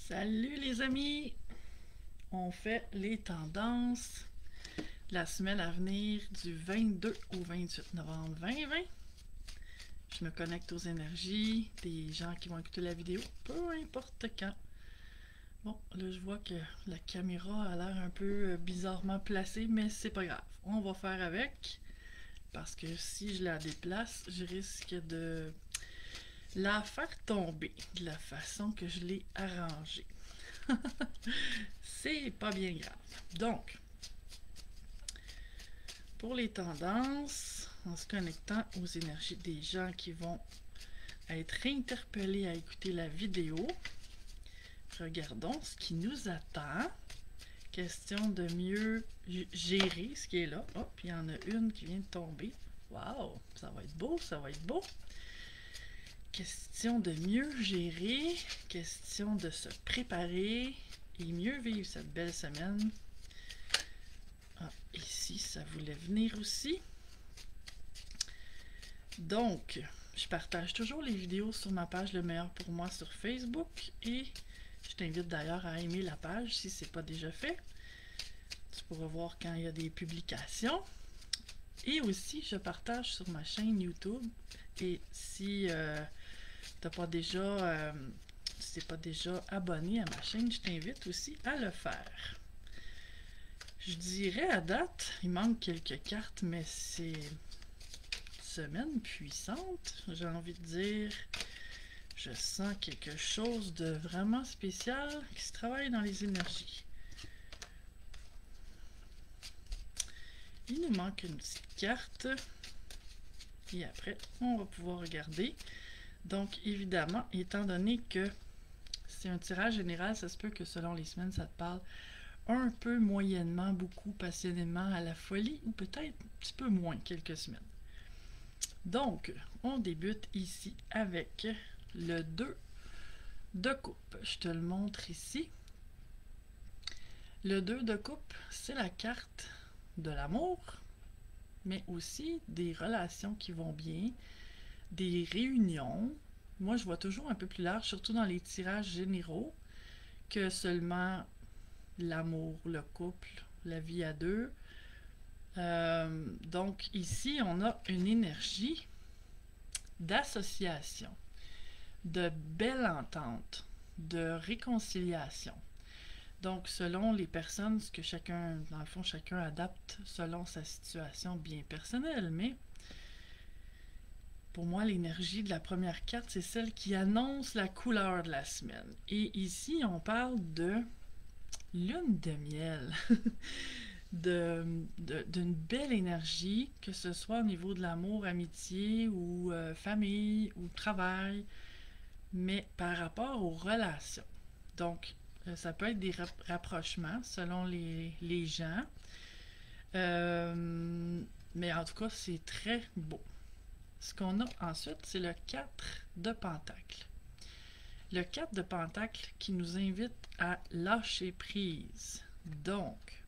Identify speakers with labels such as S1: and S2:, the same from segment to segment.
S1: Salut les amis! On fait les tendances de la semaine à venir du 22 au 28 novembre 2020. Je me connecte aux énergies des gens qui vont écouter la vidéo, peu importe quand. Bon, là je vois que la caméra a l'air un peu bizarrement placée, mais c'est pas grave. On va faire avec, parce que si je la déplace, je risque de la faire tomber de la façon que je l'ai arrangée. C'est pas bien grave. Donc, pour les tendances, en se connectant aux énergies des gens qui vont être interpellés à écouter la vidéo, regardons ce qui nous attend. Question de mieux gérer ce qui est là. Oh, puis il y en a une qui vient de tomber. Waouh, ça va être beau, ça va être beau. Question de mieux gérer, question de se préparer et mieux vivre cette belle semaine. Ah, ici, ça voulait venir aussi. Donc, je partage toujours les vidéos sur ma page Le Meilleur pour moi sur Facebook et je t'invite d'ailleurs à aimer la page si ce n'est pas déjà fait. Tu pourras voir quand il y a des publications. Et aussi, je partage sur ma chaîne YouTube. Et si tu n'es pas déjà abonné à ma chaîne, je t'invite aussi à le faire. Je dirais à date, il manque quelques cartes, mais c'est semaine puissante, j'ai envie de dire. Je sens quelque chose de vraiment spécial qui se travaille dans les énergies. Il nous manque une petite carte. Et après, on va pouvoir regarder. Donc, évidemment, étant donné que c'est un tirage général, ça se peut que selon les semaines, ça te parle un peu moyennement, beaucoup, passionnément, à la folie, ou peut-être un petit peu moins, quelques semaines. Donc, on débute ici avec le 2 de coupe. Je te le montre ici. Le 2 de coupe, c'est la carte de l'amour, mais aussi des relations qui vont bien, des réunions. Moi, je vois toujours un peu plus large, surtout dans les tirages généraux, que seulement l'amour, le couple, la vie à deux. Donc ici, on a une énergie d'association, de belle entente, de réconciliation. Donc, selon les personnes, ce que chacun, dans le fond, chacun adapte selon sa situation bien personnelle, mais pour moi, l'énergie de la première carte, c'est celle qui annonce la couleur de la semaine. Et ici, on parle de lune de miel. D'une belle énergie, que ce soit au niveau de l'amour, amitié ou famille ou travail, mais par rapport aux relations. Donc, ça peut être des rapprochements selon les gens, mais en tout cas, c'est très beau. Ce qu'on a ensuite, c'est le 4 de Pentacle. Le 4 de Pentacle qui nous invite à lâcher prise. Donc,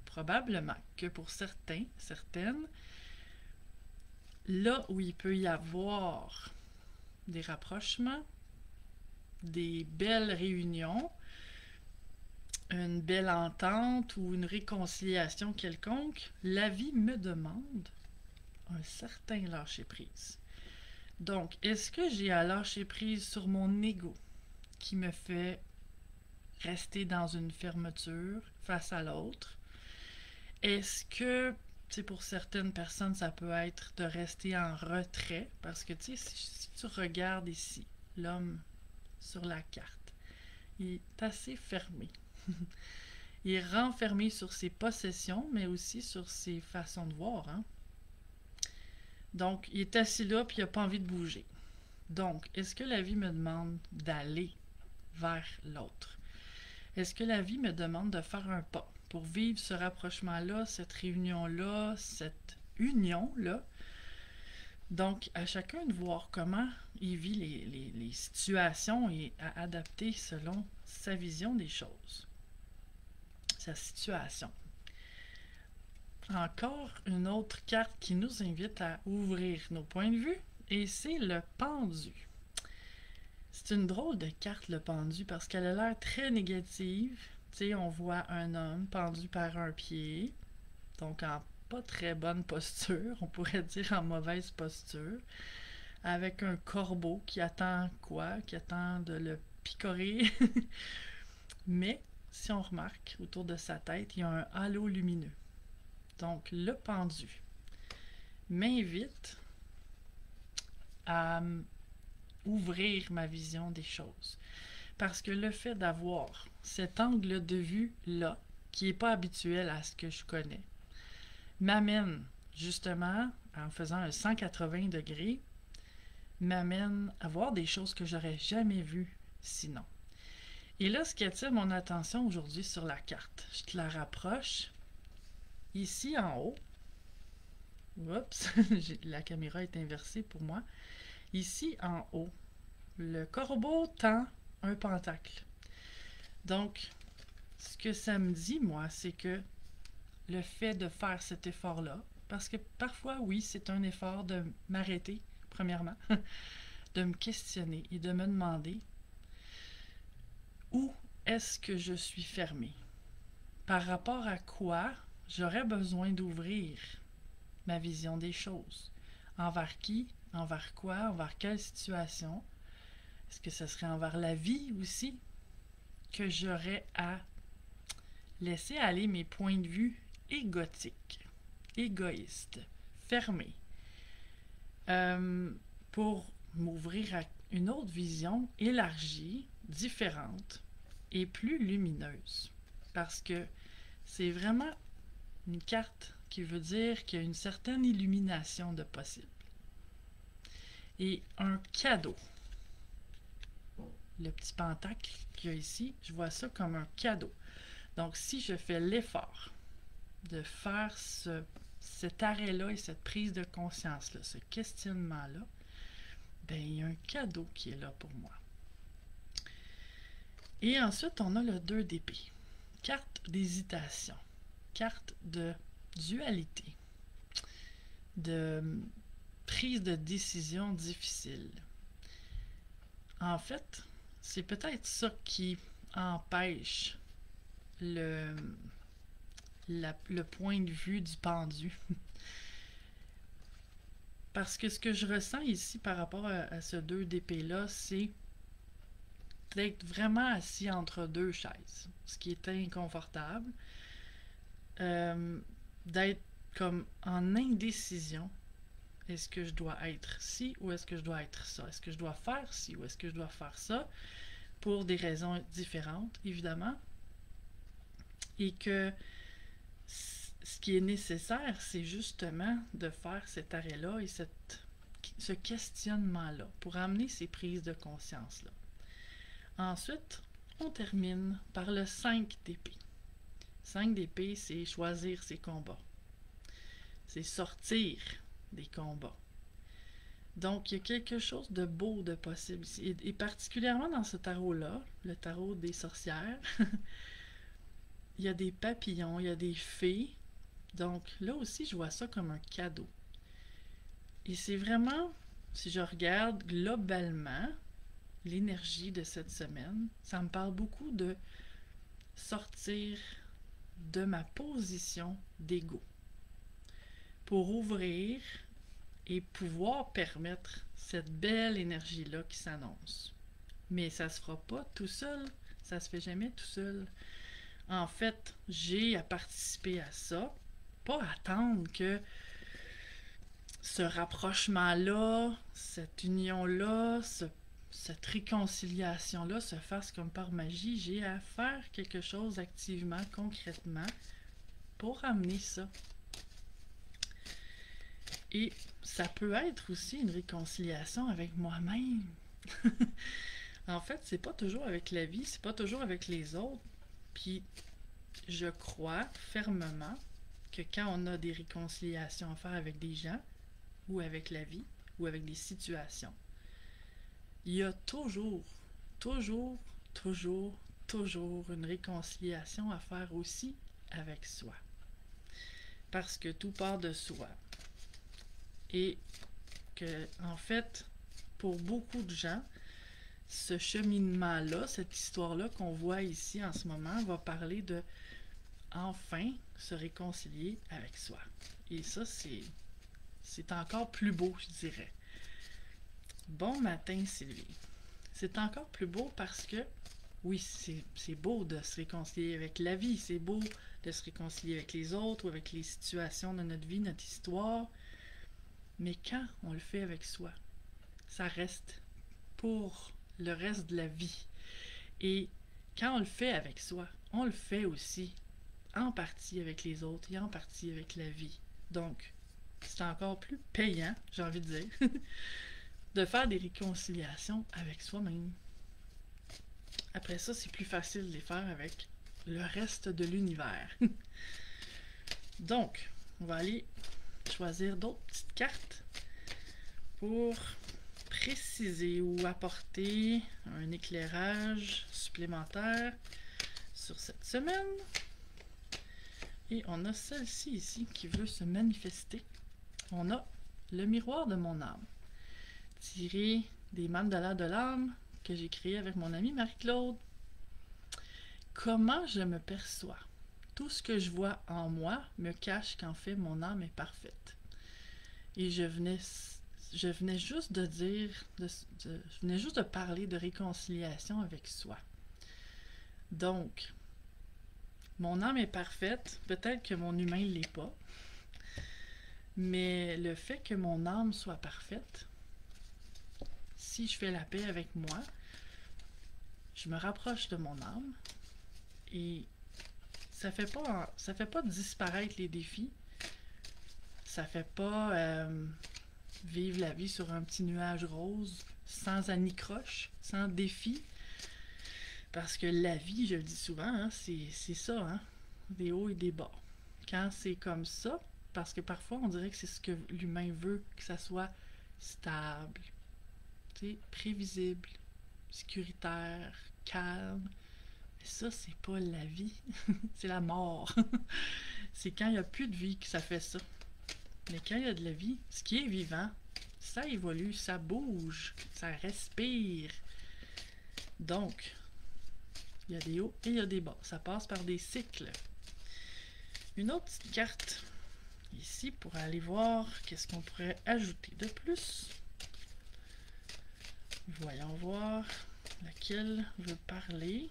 S1: probablement que pour certains, certaines, là où il peut y avoir des rapprochements, des belles réunions, une belle entente ou une réconciliation quelconque, la vie me demande un certain lâcher-prise. Donc, est-ce que j'ai à lâcher prise sur mon ego qui me fait rester dans une fermeture face à l'autre? Est-ce que, pour certaines personnes, ça peut être de rester en retrait? Parce que, si tu regardes ici, l'homme sur la carte, il est assez fermé. Il est renfermé sur ses possessions, mais aussi sur ses façons de voir. Hein? Donc, il est assis là, puis il n'a pas envie de bouger. Donc, est-ce que la vie me demande d'aller vers l'autre? Est-ce que la vie me demande de faire un pas pour vivre ce rapprochement-là, cette réunion-là, cette union-là? Donc, à chacun de voir comment il vit les situations et à adapter selon sa vision des choses, sa situation. Encore une autre carte qui nous invite à ouvrir nos points de vue, et c'est le pendu. C'est une drôle de carte, le pendu, parce qu'elle a l'air très négative. Tu sais, on voit un homme pendu par un pied, donc en pas très bonne posture, on pourrait dire en mauvaise posture, avec un corbeau qui attend quoi? Qui attend de le picorer. Mais, si on remarque, autour de sa tête, il y a un halo lumineux. Donc, le pendu m'invite à ouvrir ma vision des choses. Parce que le fait d'avoir cet angle de vue-là, qui n'est pas habituel à ce que je connais, m'amène justement, en faisant un 180 degrés, m'amène à voir des choses que j'aurais jamais vues sinon. Et là, ce qui attire mon attention aujourd'hui sur la carte, je te la rapproche. Ici en haut, oups, la caméra est inversée pour moi. Ici en haut, le corbeau tend un pentacle. Donc, ce que ça me dit, moi, c'est que le fait de faire cet effort-là, parce que parfois, oui, c'est un effort de m'arrêter, premièrement, de me questionner et de me demander où est-ce que je suis fermée? Par rapport à quoi j'aurais besoin d'ouvrir ma vision des choses? Envers qui? Envers quoi? Envers quelle situation? Est-ce que ce serait envers la vie aussi que j'aurais à laisser aller mes points de vue égotiques, égoïstes, fermés, pour m'ouvrir à une autre vision élargie, différente et plus lumineuse? Parce que c'est vraiment une carte qui veut dire qu'il y a une certaine illumination de possible. Et un cadeau. Le petit pentacle qu'il y a ici, je vois ça comme un cadeau. Donc, si je fais l'effort de faire cet arrêt-là et cette prise de conscience-là, ce questionnement-là, ben, il y a un cadeau qui est là pour moi. Et ensuite, on a le 2 d'épée. Carte d'hésitation. Carte de dualité. De prise de décision difficile. En fait, c'est peut-être ça qui empêche le point de vue du pendu. Parce que ce que je ressens ici par rapport à ce 2 d'épée-là, c'est d'être vraiment assis entre deux chaises, ce qui est inconfortable. D'être comme en indécision. Est-ce que je dois être ci ou est-ce que je dois être ça? Est-ce que je dois faire ci ou est-ce que je dois faire ça? Pour des raisons différentes, évidemment. Et que ce qui est nécessaire, c'est justement de faire cet arrêt-là et ce questionnement-là pour amener ces prises de conscience-là. Ensuite, on termine par le 5 d'épée. 5 d'épée, c'est choisir ses combats. C'est sortir des combats. Donc, il y a quelque chose de beau, de possible ici. Et particulièrement dans ce tarot-là, le tarot des sorcières, il y a des papillons, il y a des fées. Donc, là aussi, je vois ça comme un cadeau. Et c'est vraiment, si je regarde globalement l'énergie de cette semaine, ça me parle beaucoup de sortir de ma position d'ego pour ouvrir et pouvoir permettre cette belle énergie-là qui s'annonce. Mais ça se fera pas tout seul, ça se fait jamais tout seul. En fait, j'ai à participer à ça, pas attendre que ce rapprochement-là, cette union-là, cette réconciliation-là se fasse comme par magie. J'ai à faire quelque chose activement, concrètement, pour amener ça. Et ça peut être aussi une réconciliation avec moi-même. En fait, c'est pas toujours avec la vie, c'est pas toujours avec les autres. Puis, je crois fermement que quand on a des réconciliations à faire avec des gens, ou avec la vie, ou avec des situations, il y a toujours une réconciliation à faire aussi avec soi. Parce que tout part de soi. Et que, en fait, pour beaucoup de gens, ce cheminement-là, cette histoire-là qu'on voit ici en ce moment, va parler de enfin se réconcilier avec soi. Et ça, c'est encore plus beau, je dirais. Bon matin, Sylvie. C'est encore plus beau parce que, oui, c'est beau de se réconcilier avec la vie, c'est beau de se réconcilier avec les autres ou avec les situations de notre vie, notre histoire. Mais quand on le fait avec soi, ça reste pour le reste de la vie. Et quand on le fait avec soi, on le fait aussi en partie avec les autres et en partie avec la vie. Donc, c'est encore plus payant, j'ai envie de dire, de faire des réconciliations avec soi-même. Après ça, c'est plus facile de les faire avec le reste de l'univers. Donc, on va aller choisir d'autres petites cartes pour préciser ou apporter un éclairage supplémentaire sur cette semaine. Et on a celle-ci ici qui veut se manifester. On a le miroir de mon âme, tiré des mandalas de l'âme que j'ai créé avec mon amie Marie-Claude. Comment je me perçois? Tout ce que je vois en moi me cache qu'en fait mon âme est parfaite. Et je venais juste de dire, je venais juste de parler de réconciliation avec soi. Donc, mon âme est parfaite, peut-être que mon humain ne l'est pas, mais le fait que mon âme soit parfaite, si je fais la paix avec moi, je me rapproche de mon âme et ça fait pas disparaître les défis, ça fait pas vivre la vie sur un petit nuage rose, sans anicroche, sans défi, parce que la vie, je le dis souvent, hein, c'est ça, hein, des hauts et des bas. Quand c'est comme ça, parce que parfois on dirait que c'est ce que l'humain veut, que ça soit stable, prévisible, sécuritaire, calme. Mais ça, c'est pas la vie, c'est la mort. C'est quand il n'y a plus de vie que ça fait ça. Mais quand il y a de la vie, ce qui est vivant, ça évolue, ça bouge, ça respire. Donc, il y a des hauts et il y a des bas. Ça passe par des cycles. Une autre petite carte ici pour aller voir qu'est-ce qu'on pourrait ajouter de plus. Voyons voir laquelle veut parler.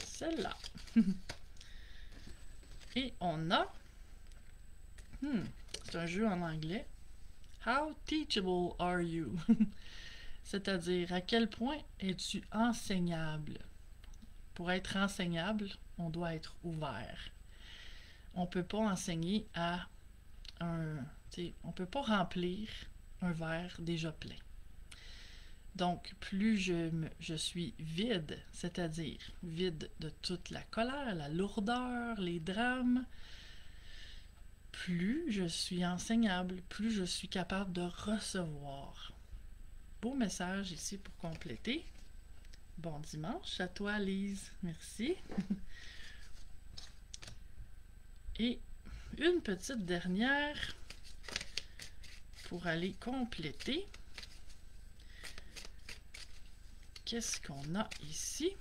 S1: Celle-là. Et on a... c'est un jeu en anglais. How teachable are you? C'est-à-dire, à quel point es-tu enseignable? Pour être enseignable, on doit être ouvert. On peut pas enseigner à un... on peut pas remplir un verre déjà plein. Donc, plus je suis vide, c'est-à-dire vide de toute la colère, la lourdeur, les drames, plus je suis enseignable, plus je suis capable de recevoir. Beau message ici pour compléter. Bon dimanche à toi, Lise. Merci. Et une petite dernière pour aller compléter. Qu'est-ce qu'on a ici?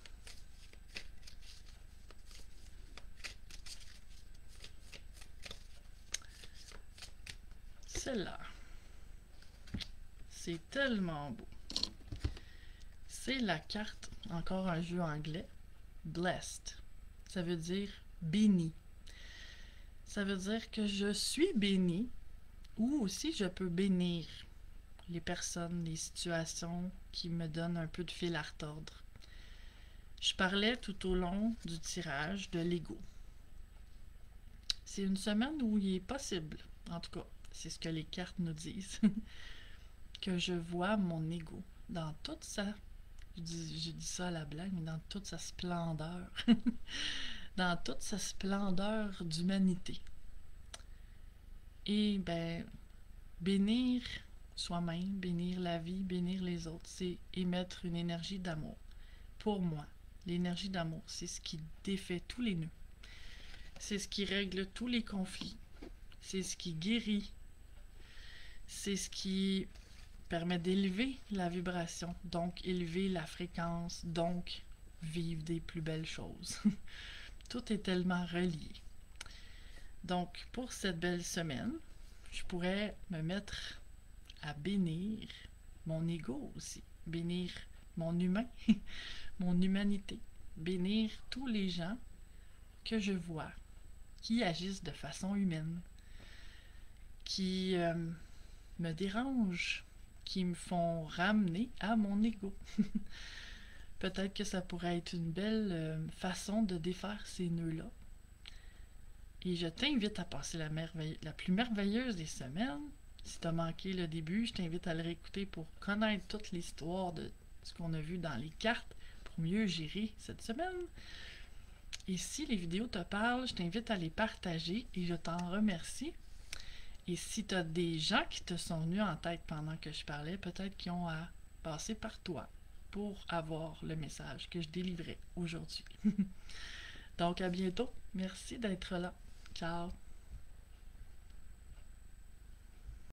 S1: Celle-là. C'est tellement beau. C'est la carte, encore un jeu anglais, Blessed. Ça veut dire béni. Ça veut dire que je suis béni ou aussi je peux bénir les personnes, les situations qui me donnent un peu de fil à retordre. Je parlais tout au long du tirage de l'ego. C'est une semaine où il est possible, en tout cas, c'est ce que les cartes nous disent, que je vois mon ego dans toute sa... Je dis ça à la blague, mais dans toute sa splendeur. Dans toute sa splendeur d'humanité. Et ben, bénir soi-même, bénir la vie, bénir les autres, c'est émettre une énergie d'amour. Pour moi, l'énergie d'amour, c'est ce qui défait tous les nœuds. C'est ce qui règle tous les conflits. C'est ce qui guérit. C'est ce qui permet d'élever la vibration, donc élever la fréquence, donc vivre des plus belles choses. Tout est tellement relié. Donc, pour cette belle semaine, je pourrais me mettre à bénir mon ego aussi, bénir mon humain, mon humanité, bénir tous les gens que je vois qui agissent de façon humaine, qui me dérangent, qui me font ramener à mon ego. Peut-être que ça pourrait être une belle façon de défaire ces nœuds-là. Et je t'invite à passer la plus merveilleuse des semaines. Si tu as manqué le début, je t'invite à le réécouter pour connaître toute l'histoire de ce qu'on a vu dans les cartes pour mieux gérer cette semaine. Et si les vidéos te parlent, je t'invite à les partager et je t'en remercie. Et si tu as des gens qui te sont venus en tête pendant que je parlais, peut-être qu'ils ont à passer par toi pour avoir le message que je délivrais aujourd'hui. Donc à bientôt. Merci d'être là. Ciao.